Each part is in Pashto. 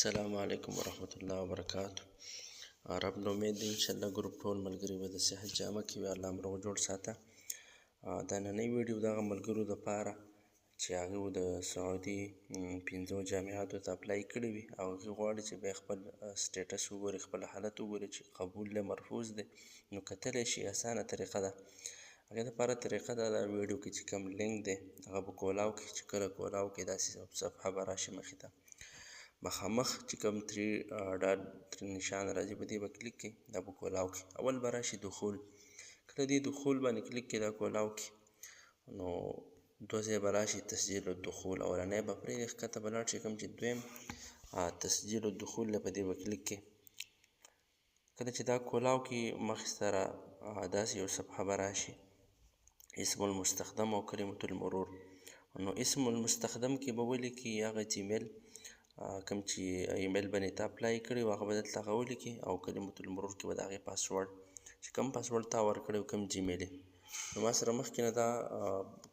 السلام علیکم ورحمت الله وبرکاتہ. رب نو امید دی انشاءالله ګروپ ټول ملګري به د صحت جامه کې وي، الله مو روغ جوړ ساته. دا نننۍ ویډیو دغه ملګرو دپاره چې هغوی د سعودي 5 جامعاتو ته اپلای کړي وي او هغوی غواړي چې بیا خپل سټیټس وګوري، خپل حالت وګوري چې قبول دی مرفوض دی، نو کتلی شي. اسانه طریقه ده. هغې دپاره طریقه دا ده، ویډیو کې چې کوم لینک دی هغه به کولاو کړي. چې کله کولاو کړي داسې صفحه به راشي مخې ته، مخامخ چې کوم 3 ډاټ نشان راځي په دې به کلیک کړئ، دا به کولاو کړي. اول به راشي دخول. کله دې دخول باندې کلیک کړئ، دا کولاو کړي، نو دوه ځایه به راشي تسجیل الدخول. اولنی به پرېږدئ، ښکته به لاړ شي، کوم چې دویم تسجیل الدخول دی په دې به کلیک کړئ. کله چې دا کولاو کړي مخې سره داسې یو صفحه به راشي، اسم المستخدم او کلمة المرور. نو اسم المستخدم کې به ولیکي هغه جیمیل کوم چې ایمیل باندې ته اپلای کړی و هغه به دلته هغه ولیکي، او کلمة المرور کې به د هغې پاسورډ چې کوم پاسورډ تا ورکړی و کوم جیمیل یې. نو ما سره مخکې نه دا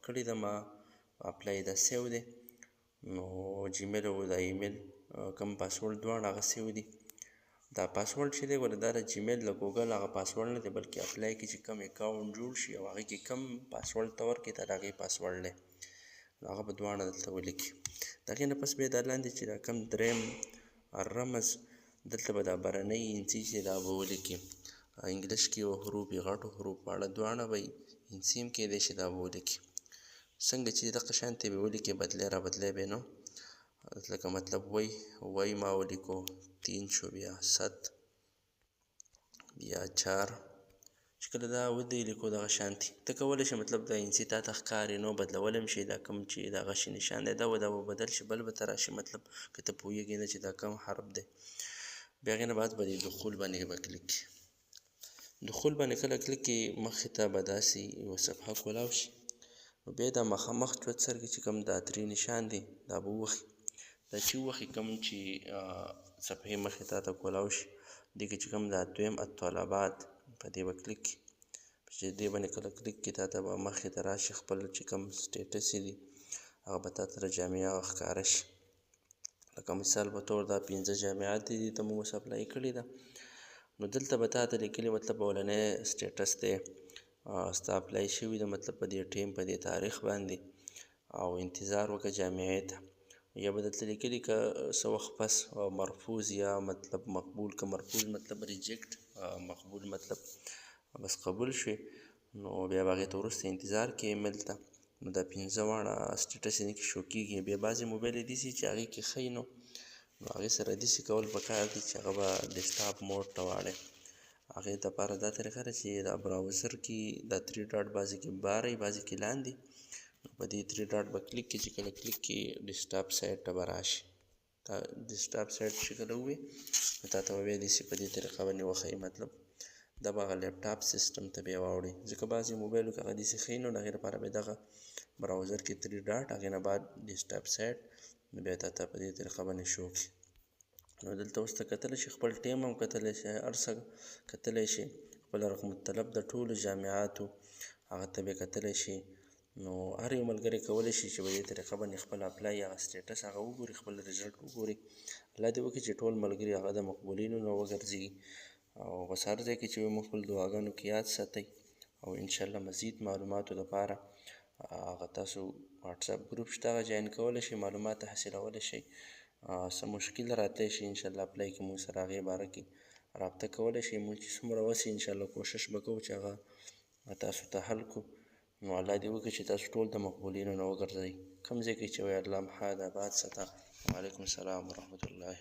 کړې ده، ما اپلای دا سیو دی، نو جیمیل او د ایمیل کوم پاسورډ دواړه هغه سیو دي. دا پاسورډ چې دی ګوره دا د جیمیل د ګوګل هغه پاسورډ نه دی، بلکې اپلای کې چې کوم اکاونټ جوړ شي او هغې کې کوم پاسورډ ته ورکړي دا د هغې پاسورډ دی، نو هغه به دواړه دلته ولیکي. د هغې نه پس بیا دا لاندې چې دا کوم دریم رمز دلته به دا برنۍ انسي چې دا به ولیکي، انګلیش کې یو حروف وي، غټو حروف واړه دواړه به وي، انسي هم کیدی شي دا به ولیکي. څنګه چې دغه شانتې به ولیکي، بدلی را بدلی به نه، لکه مطلب وی ما ولیکو 3 شو، بیا 7 بیا 4. چې کله دا ودی لیکو دغه شانتې ته کولی شي مطلب دا انسي تا ته ښکاري نو بدلولی هم شي. دا کوم چې دغه شي نشان دی دا به بدل شي، بل به ته راشي، مطلب که ته پوهېږې نه چې دا کوم حرف دی. بیا هغې نه بعد به دې دخول باندې به کلیک کړي. دخول باندې کله کلیک کړي مخې ته به داسې یوه صفحه کولاو شي، نو بیا دا مخامخ چوت سر کې چې کوم دا 3 نشان دی دا به ووښي. دا چې ووښي کوم چې صفحې مخې تا ته کولاو شي، دې کې چې کوم دا دویم الطلبات په دې به کلیک کړي. چې دې باندې کله کلیک کړي تا ته به مخې ته راشي خپل چې کوم سټیټس یې دي هغه به تا ته د جامعه ښکاره شي. لکه مثال په طور دا 5 جامعات دي، دې ته موږ اوس اپلای کړې ده. نو دلته به تا ته لیکلي مطلب اولنی سټیټس دی ستا اپلای شوي ده، مطلب په دې ټیم په دې تاریخ باندې، او انتظار وکړه جامعې ته. یا به درته لیکلي که څه وخت پس مرفوض یا مطلب مقبول، که مرفوض مطلب ریجیکټ، مقبول مطلب بس قبول شوې، نو بیا به هغې ته وروسته انتظار کې ایمیل ته. نو دا 5 واړه سټیټس یې نه کې شو کېږي. بیا بعضې موبایل یې داسې چې هغې کې ښیي نو هغې سره داسې کول پکار دي چې هغه به ډیسکټاپ موډ ته واړئ. هغې دپاره دا طریقه ده چې دا براوزر کې دا 3 ډاټ بعضې کې بارئ، بعضې کې لاندې، نو په دې 3 ډاټ به کلیک کړي. چې کله کلیک کړي ډیسکټاپ سایټ ته به راشي. دا ډیسکټاپ سایټ چې کله ووي نو تا ته به بیا داسې په دې طریقه باندې وښیي، مطلب دا به هغه لیپټاپ سیسټم ته بیا واوړي. ځکه بعضې موبایلو کې هغه داسې ښیي، نو د هغې لپاره بیا دغه براوزر کې 3 ډاټ، هغې نه بعد ډیسکټاپ سایټ، نو بیا تا ته په دې طریقه باندې شو کړي. نو دلته اوس ته کتلی شي، خپل ټیم هم کتلی شي، هر څه کتلی شي، خپل رقم الطلب د ټولو جامعاتو هغه ته بیا کتلی شي. نو هر یو ملګری کولی شي چې په دې طریقه باندې خپل اپلای هغه سټیټس هغه وګوري، خپل رزلټ وګوري. الله دې وکړي چې ټول ملګري هغه د مقبولینو نه وګرځېږي. او بس هر ځای کې چې وي موږ خپل دعاګانو کې یاد ساتئ، او انشاءالله مزید معلوماتو دپاره هغه تاسو واټساپ ګروپ شته هغه جاین کولی شئ، معلومات حاصلولی شئ. څه مشکل راتلی شي انشاءالله اپلای کې موږ سره هغې باره کې رابطه کولی شئ. موږ چې څومره وسي انشاءالله کوشش به کوو چې هغه تاسو ته حل کړو. نو الله دې وکړي چې تاسو ټول د مقبولینو نه وګرځئ. کوم ځای کې چې وئ الله محاد آباد ساته. وعلیکم السلام ورحمة الله.